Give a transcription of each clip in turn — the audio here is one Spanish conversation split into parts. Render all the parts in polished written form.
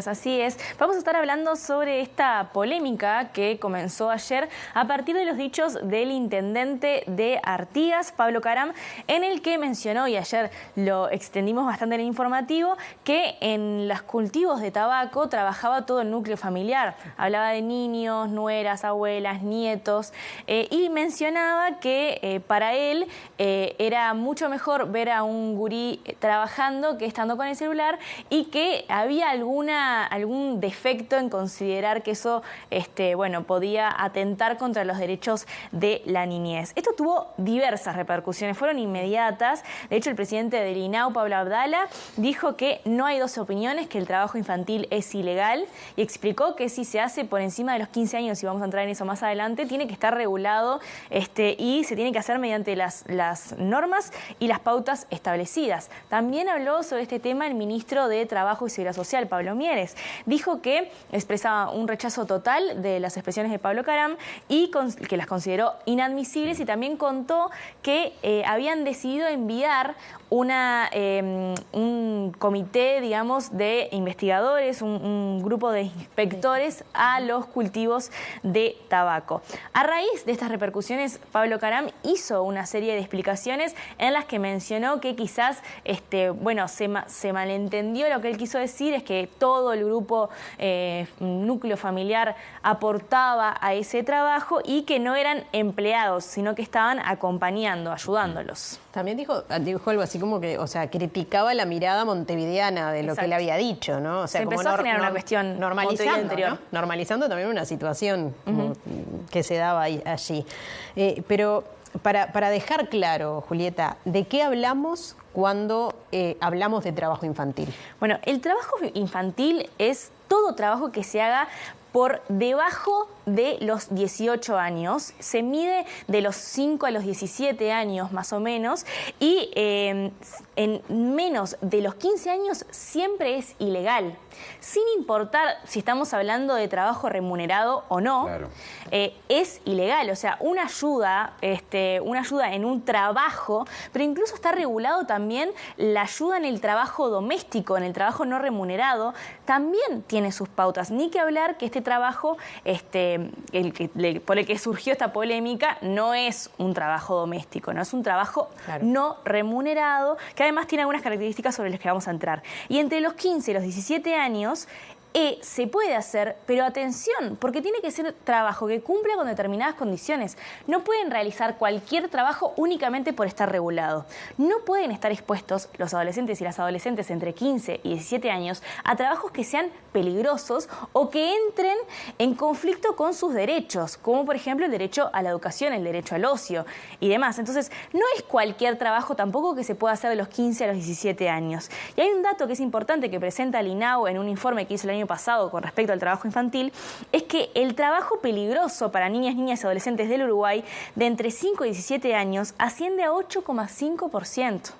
Así es. Vamos a estar hablando sobre esta polémica que comenzó ayer a partir de los dichos del intendente de Artigas, Pablo Caram, en el que mencionó, y ayer lo extendimos bastante en el informativo, que en los cultivos de tabaco trabajaba todo el núcleo familiar. Hablaba de niños, nueras, abuelas, nietos, y mencionaba que para él era mucho mejor ver a un gurí trabajando que estando con el celular, y que había algún defecto en considerar que eso podía atentar contra los derechos de la niñez. Esto tuvo diversas repercusiones, fueron inmediatas. De hecho, el presidente del INAU, Pablo Abdala, dijo que no hay dos opiniones, que el trabajo infantil es ilegal, y explicó que si se hace por encima de los 15 años, y vamos a entrar en eso más adelante, tiene que estar regulado y se tiene que hacer mediante las normas y las pautas establecidas. También habló sobre este tema el ministro de Trabajo y Seguridad Social, Pablo Mieres. Dijo que expresaba un rechazo total de las expresiones de Pablo Caram y que las consideró inadmisibles, y también contó que habían decidido enviar un comité, digamos, de investigadores, un grupo de inspectores a los cultivos de tabaco. A raíz de estas repercusiones, Pablo Caram hizo una serie de explicaciones en las que mencionó que quizás se malentendió. Lo que él quiso decir es que todo el grupo núcleo familiar aportaba a ese trabajo y que no eran empleados, sino que estaban acompañando, ayudándolos. También dijo algo así como que, criticaba la mirada montevideana de lo que le había dicho, ¿no? O sea, se empezó a generar una cuestión normalizando, ¿no? Normalizando también una situación que se daba allí. Pero para dejar claro, Julieta, ¿de qué hablamos cuando hablamos de trabajo infantil? Bueno, el trabajo infantil es todo trabajo que se haga por debajo de los 18 años, se mide de los 5 a los 17 años más o menos, y en menos de los 15 años siempre es ilegal, sin importar si estamos hablando de trabajo remunerado o no. Claro. Es ilegal. O sea, una ayuda en un trabajo, pero incluso está regulado también la ayuda en el trabajo doméstico, en el trabajo no remunerado, también tiene sus pautas. Ni que hablar que este trabajo, por el que surgió esta polémica, no es un trabajo doméstico, no es un trabajo no remunerado, que además tiene algunas características sobre las que vamos a entrar. Y entre los 15 y los 17 años se puede hacer, pero atención, porque tiene que ser trabajo que cumpla con determinadas condiciones. No pueden realizar cualquier trabajo únicamente por estar regulado. No pueden estar expuestos los adolescentes y las adolescentes entre 15 y 17 años a trabajos que sean peligrosos o que entren en conflicto con sus derechos, como por ejemplo el derecho a la educación, el derecho al ocio y demás. Entonces, no es cualquier trabajo tampoco que se pueda hacer de los 15 a los 17 años. Y hay un dato que es importante que presenta el INAU en un informe que hizo el año pasado con respecto al trabajo infantil, es que el trabajo peligroso para niñas y adolescentes del Uruguay de entre 5 y 17 años asciende a 8,5%.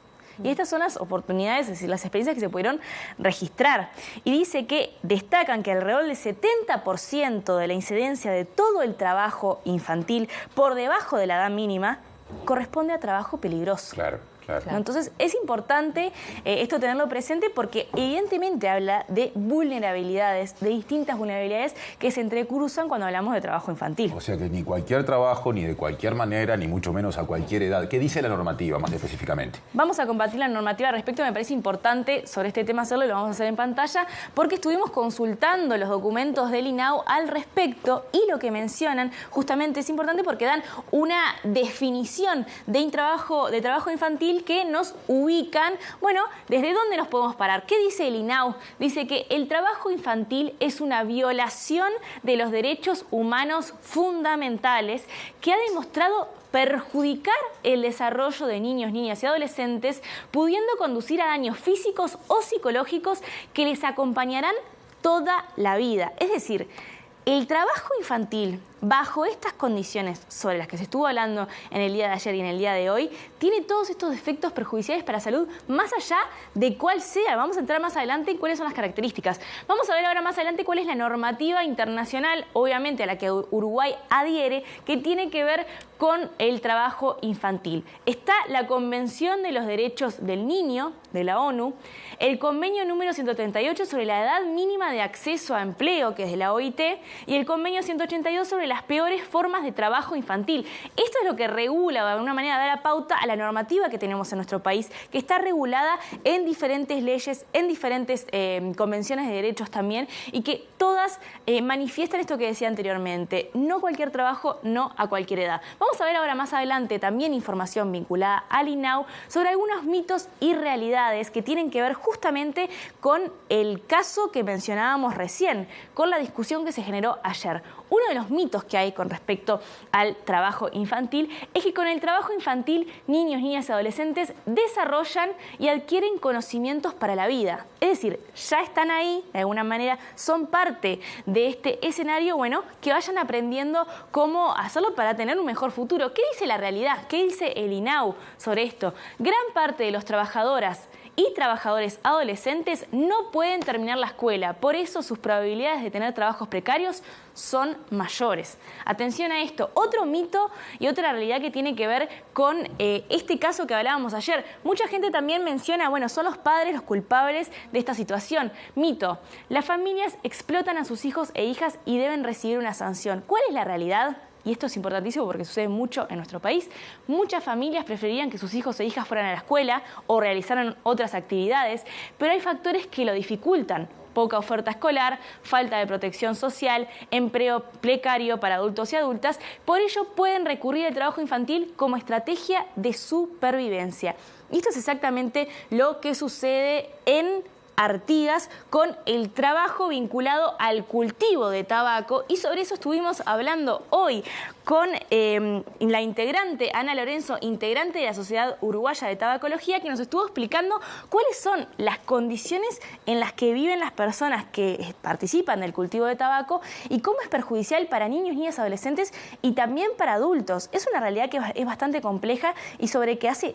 Y estas son las oportunidades, es decir, las experiencias que se pudieron registrar. Y dice que destacan que alrededor del 70% de la incidencia de todo el trabajo infantil por debajo de la edad mínima corresponde a trabajo peligroso. Claro. Claro. Entonces, es importante esto tenerlo presente, porque evidentemente habla de vulnerabilidades, de distintas vulnerabilidades que se entrecruzan cuando hablamos de trabajo infantil. O sea que ni cualquier trabajo, ni de cualquier manera, ni mucho menos a cualquier edad. ¿Qué dice la normativa más específicamente? Vamos a compartir la normativa al respecto. Me parece importante sobre este tema hacerlo, y lo vamos a hacer en pantalla, porque estuvimos consultando los documentos del INAU al respecto, y lo que mencionan justamente es importante porque dan una definición de trabajo infantil que nos ubican, ¿desde dónde nos podemos parar? ¿Qué dice el INAU? Dice que el trabajo infantil es una violación de los derechos humanos fundamentales que ha demostrado perjudicar el desarrollo de niños, niñas y adolescentes, pudiendo conducir a daños físicos o psicológicos que les acompañarán toda la vida. Es decir, el trabajo infantil bajo estas condiciones sobre las que se estuvo hablando en el día de ayer y en el día de hoy, tiene todos estos efectos perjudiciales para la salud, más allá de cuál sea. Vamos a entrar más adelante en cuáles son las características. Vamos a ver ahora más adelante cuál es la normativa internacional, obviamente a la que Uruguay adhiere, que tiene que ver con el trabajo infantil. Está la Convención de los Derechos del Niño, de la ONU, el convenio número 138 sobre la edad mínima de acceso a empleo, que es de la OIT, y el convenio 182 sobre las peores formas de trabajo infantil. Esto es lo que regula, de alguna manera, da la pauta a la normativa que tenemos en nuestro país, que está regulada en diferentes leyes, en diferentes convenciones de derechos también, y que todas manifiestan esto que decía anteriormente: no cualquier trabajo, no a cualquier edad. Vamos a ver ahora más adelante también información vinculada al INAU sobre algunos mitos y realidades que tienen que ver justamente con el caso que mencionábamos recién, con la discusión que se generó ayer. Uno de los mitos que hay con respecto al trabajo infantil es que con el trabajo infantil niños, niñas y adolescentes desarrollan y adquieren conocimientos para la vida. Es decir, ya están ahí, de alguna manera son parte de este escenario, bueno, que vayan aprendiendo cómo hacerlo para tener un mejor futuro. ¿Qué dice la realidad? ¿Qué dice el INAU sobre esto? Gran parte de los trabajadoras y trabajadores adolescentes no pueden terminar la escuela, por eso sus probabilidades de tener trabajos precarios son mayores. Atención a esto, otro mito y otra realidad que tiene que ver con este caso que hablábamos ayer. Mucha gente también menciona, bueno, son los padres los culpables de esta situación. Mito, las familias explotan a sus hijos e hijas y deben recibir una sanción. ¿Cuál es la realidad? Y esto es importantísimo porque sucede mucho en nuestro país. Muchas familias preferían que sus hijos e hijas fueran a la escuela o realizaran otras actividades, pero hay factores que lo dificultan. Poca oferta escolar, falta de protección social, empleo precario para adultos y adultas. Por ello pueden recurrir al trabajo infantil como estrategia de supervivencia. Y esto es exactamente lo que sucede en Artigas con el trabajo vinculado al cultivo de tabaco, y sobre eso estuvimos hablando hoy con la integrante Ana Lorenzo, integrante de la Sociedad Uruguaya de Tabacología, que nos estuvo explicando cuáles son las condiciones en las que viven las personas que participan del cultivo de tabaco y cómo es perjudicial para niños, niñas, adolescentes y también para adultos. Es una realidad que es bastante compleja y sobre que hace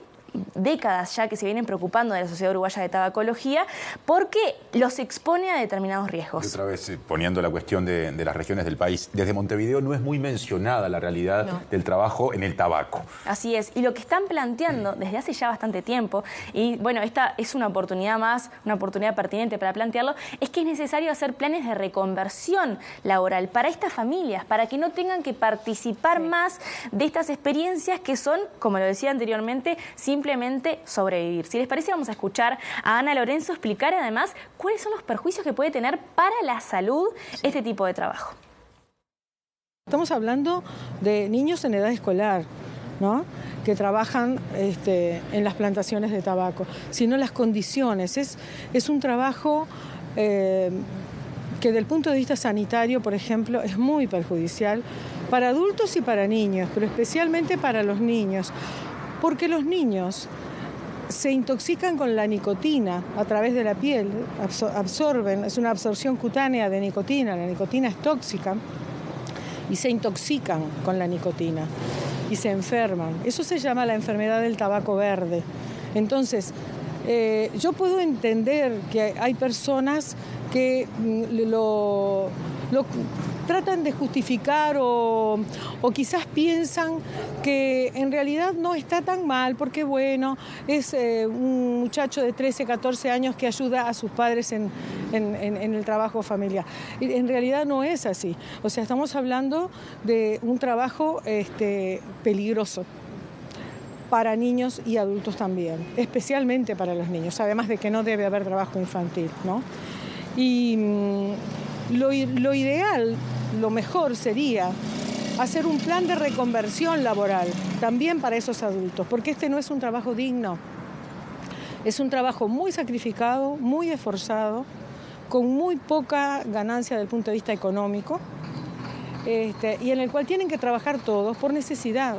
décadas ya que se vienen preocupando de la Sociedad Uruguaya de Tabacología porque los expone a determinados riesgos. Y otra vez, poniendo la cuestión de las regiones del país, desde Montevideo no es muy mencionada la realidad del trabajo en el tabaco. Así es, y lo que están planteando desde hace ya bastante tiempo, y bueno, esta es una oportunidad más, una oportunidad pertinente para plantearlo, es que es necesario hacer planes de reconversión laboral para estas familias, para que no tengan que participar más de estas experiencias que son, como lo decía anteriormente, simplemente sobrevivir. Si les parece, vamos a escuchar a Ana Lorenzo explicar además cuáles son los perjuicios que puede tener para la salud este tipo de trabajo. Estamos hablando de niños en edad escolar, ¿no?, que trabajan en las plantaciones de tabaco, sino las condiciones. Es un trabajo que desde el punto de vista sanitario, por ejemplo, es muy perjudicial para adultos y para niños, pero especialmente para los niños, porque los niños se intoxican con la nicotina a través de la piel, absorben, es una absorción cutánea de nicotina, la nicotina es tóxica, y se intoxican con la nicotina y se enferman. Eso se llama la enfermedad del tabaco verde. Entonces, yo puedo entender que hay personas que lo tratan de justificar o quizás piensan que en realidad no está tan mal porque, bueno, es un muchacho de 13, 14 años que ayuda a sus padres en el trabajo familiar. En realidad no es así. O sea, estamos hablando de un trabajo peligroso para niños y adultos también, especialmente para los niños, además de que no debe haber trabajo infantil, ¿no? Y lo ideal, lo mejor sería hacer un plan de reconversión laboral también para esos adultos, porque este no es un trabajo digno. Es un trabajo muy sacrificado, muy esforzado, con muy poca ganancia desde el punto de vista económico, y en el cual tienen que trabajar todos por necesidad.